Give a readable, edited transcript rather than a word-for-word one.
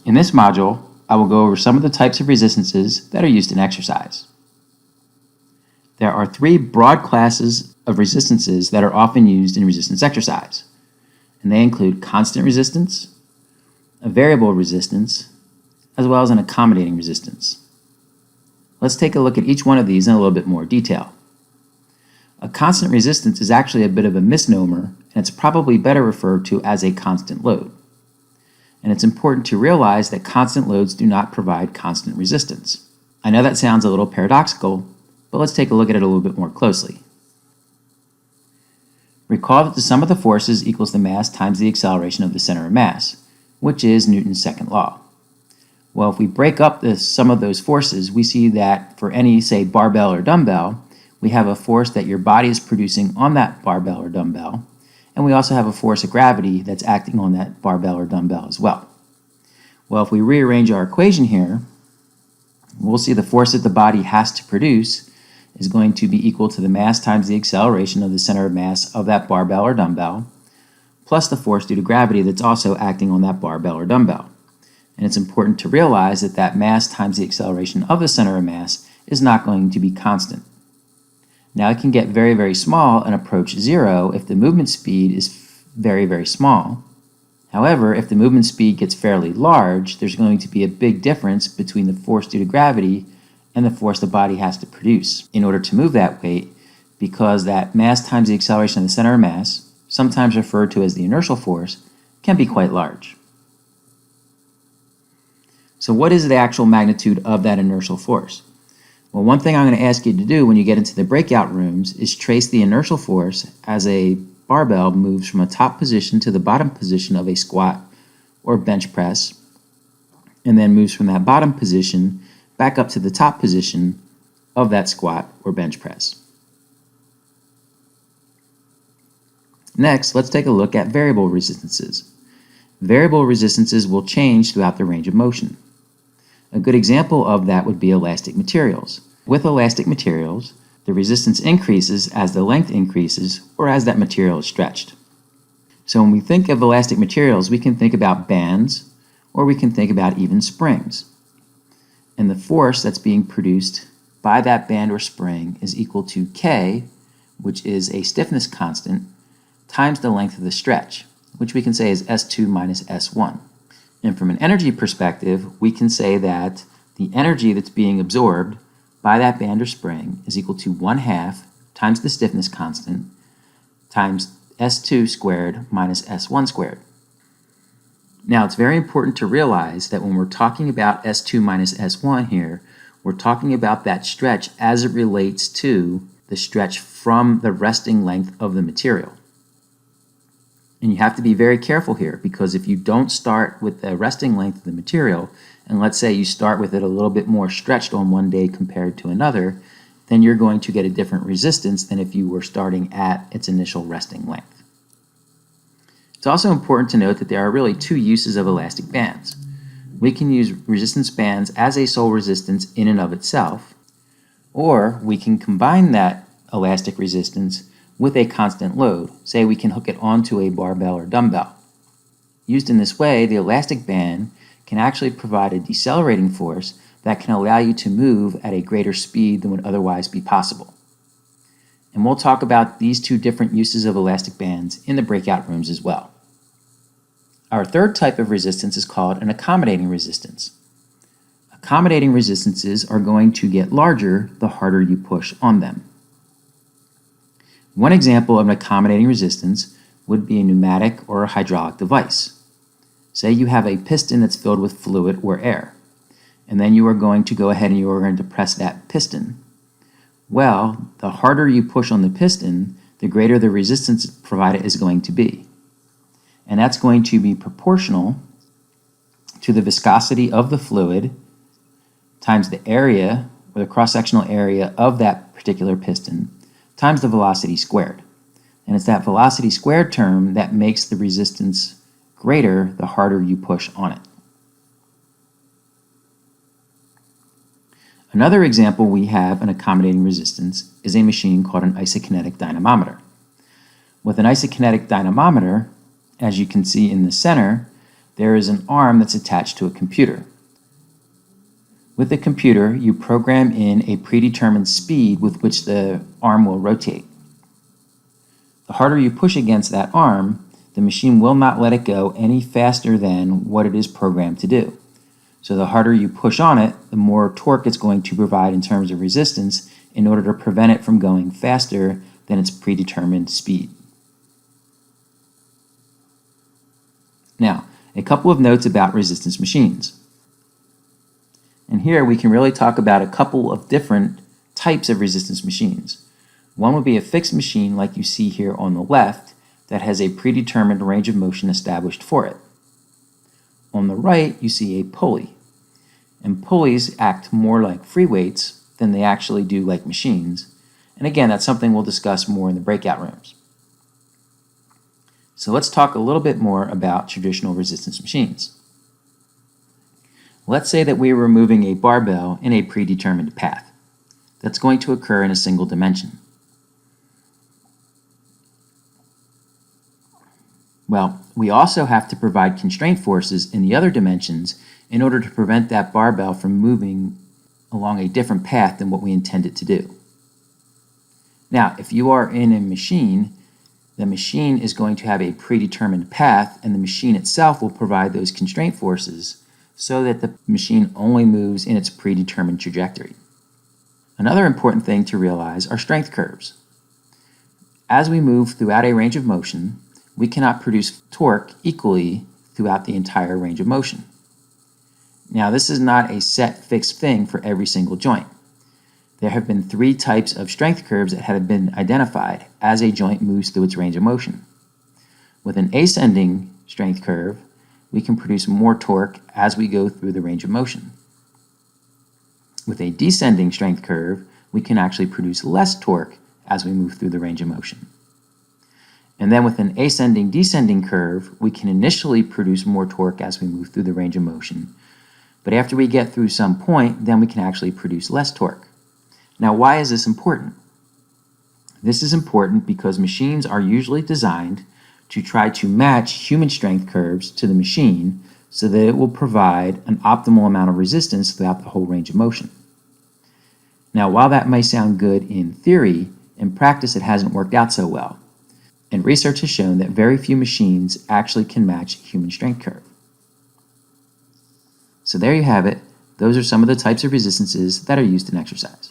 In this module, I will go over some of the types of resistances that are used in exercise. There are three broad classes of resistances that are often used in resistance exercise, and they include constant resistance, a variable resistance, as well as an accommodating resistance. Let's take a look at each one of these in a little bit more detail. A constant resistance is actually a bit of a misnomer, and it's probably better referred to as a constant load. And it's important to realize that constant loads do not provide constant resistance. I know that sounds a little paradoxical, but let's take a look at it a little bit more closely. Recall that the sum of the forces equals the mass times the acceleration of the center of mass, which is Newton's second law. Well, if we break up the sum of those forces, we see that for any, say, barbell or dumbbell, we have a force that your body is producing on that barbell or dumbbell, and we also have a force of gravity that's acting on that barbell or dumbbell as well. Well, if we rearrange our equation here, we'll see the force that the body has to produce is going to be equal to the mass times the acceleration of the center of mass of that barbell or dumbbell, plus the force due to gravity that's also acting on that barbell or dumbbell. And it's important to realize that that mass times the acceleration of the center of mass is not going to be constant. Now it can get very, very small and approach zero if the movement speed is very, very small. However, if the movement speed gets fairly large, there's going to be a big difference between the force due to gravity and the force the body has to produce in order to move that weight, because that mass times the acceleration of the center of mass, sometimes referred to as the inertial force, can be quite large. So what is the actual magnitude of that inertial force? Well, one thing I'm going to ask you to do when you get into the breakout rooms is trace the inertial force as a barbell moves from a top position to the bottom position of a squat or bench press, and then moves from that bottom position back up to the top position of that squat or bench press. Next, let's take a look at variable resistances. Variable resistances will change throughout the range of motion. A good example of that would be elastic materials. With elastic materials, the resistance increases as the length increases or as that material is stretched. So when we think of elastic materials, we can think about bands or we can think about even springs. And the force that's being produced by that band or spring is equal to K, which is a stiffness constant, times the length of the stretch, which we can say is S2 minus S1. And from an energy perspective, we can say that the energy that's being absorbed by that band or spring is equal to 1/2 times the stiffness constant times S2 squared minus S1 squared. Now, it's very important to realize that when we're talking about S2 minus S1 here, we're talking about that stretch as it relates to the stretch from the resting length of the material. And you have to be very careful here, because if you don't start with the resting length of the material, and let's say you start with it a little bit more stretched on one day compared to another, then you're going to get a different resistance than if you were starting at its initial resting length. It's also important to note that there are really two uses of elastic bands. We can use resistance bands as a sole resistance in and of itself, or we can combine that elastic resistance with a constant load. Say we can hook it onto a barbell or dumbbell. Used in this way, the elastic band can actually provide a decelerating force that can allow you to move at a greater speed than would otherwise be possible. And we'll talk about these two different uses of elastic bands in the breakout rooms as well. Our third type of resistance is called an accommodating resistance. Accommodating resistances are going to get larger the harder you push on them. One example of an accommodating resistance would be a pneumatic or a hydraulic device. Say you have a piston that's filled with fluid or air, and then you are going to go ahead and you are going to press that piston. Well, the harder you push on the piston, the greater the resistance provided is going to be. And that's going to be proportional to the viscosity of the fluid times the area, or the cross-sectional area of that particular piston, times the velocity squared. And it's that velocity squared term that makes the resistance greater the harder you push on it. Another example we have an accommodating resistance is a machine called an isokinetic dynamometer. With an isokinetic dynamometer, as you can see in the center, there is an arm that's attached to a computer. With the computer, you program in a predetermined speed with which the arm will rotate. The harder you push against that arm, the machine will not let it go any faster than what it is programmed to do. So the harder you push on it, the more torque it's going to provide in terms of resistance in order to prevent it from going faster than its predetermined speed. Now, a couple of notes about resistance machines. And here we can really talk about a couple of different types of resistance machines. One would be a fixed machine like you see here on the left that has a predetermined range of motion established for it. On the right, you see a pulley. And pulleys act more like free weights than they actually do like machines. And again, that's something we'll discuss more in the breakout rooms. So let's talk a little bit more about traditional resistance machines. Let's say that we are removing a barbell in a predetermined path. That's going to occur in a single dimension. Well, we also have to provide constraint forces in the other dimensions in order to prevent that barbell from moving along a different path than what we intend it to do. Now, if you are in a machine, the machine is going to have a predetermined path, and the machine itself will provide those constraint forces so that the machine only moves in its predetermined trajectory. Another important thing to realize are strength curves. As we move throughout a range of motion, we cannot produce torque equally throughout the entire range of motion. Now, this is not a set fixed thing for every single joint. There have been 3 types of strength curves that have been identified as a joint moves through its range of motion. With an ascending strength curve, we can produce more torque as we go through the range of motion. With a descending strength curve, we can actually produce less torque as we move through the range of motion. And then with an ascending-descending curve, we can initially produce more torque as we move through the range of motion. But after we get through some point, then we can actually produce less torque. Now, why is this important? This is important because machines are usually designed to try to match human strength curves to the machine so that it will provide an optimal amount of resistance throughout the whole range of motion. Now, while that may sound good in theory, in practice it hasn't worked out so well. And research has shown that very few machines actually can match human strength curve. So there you have it. Those are some of the types of resistances that are used in exercise.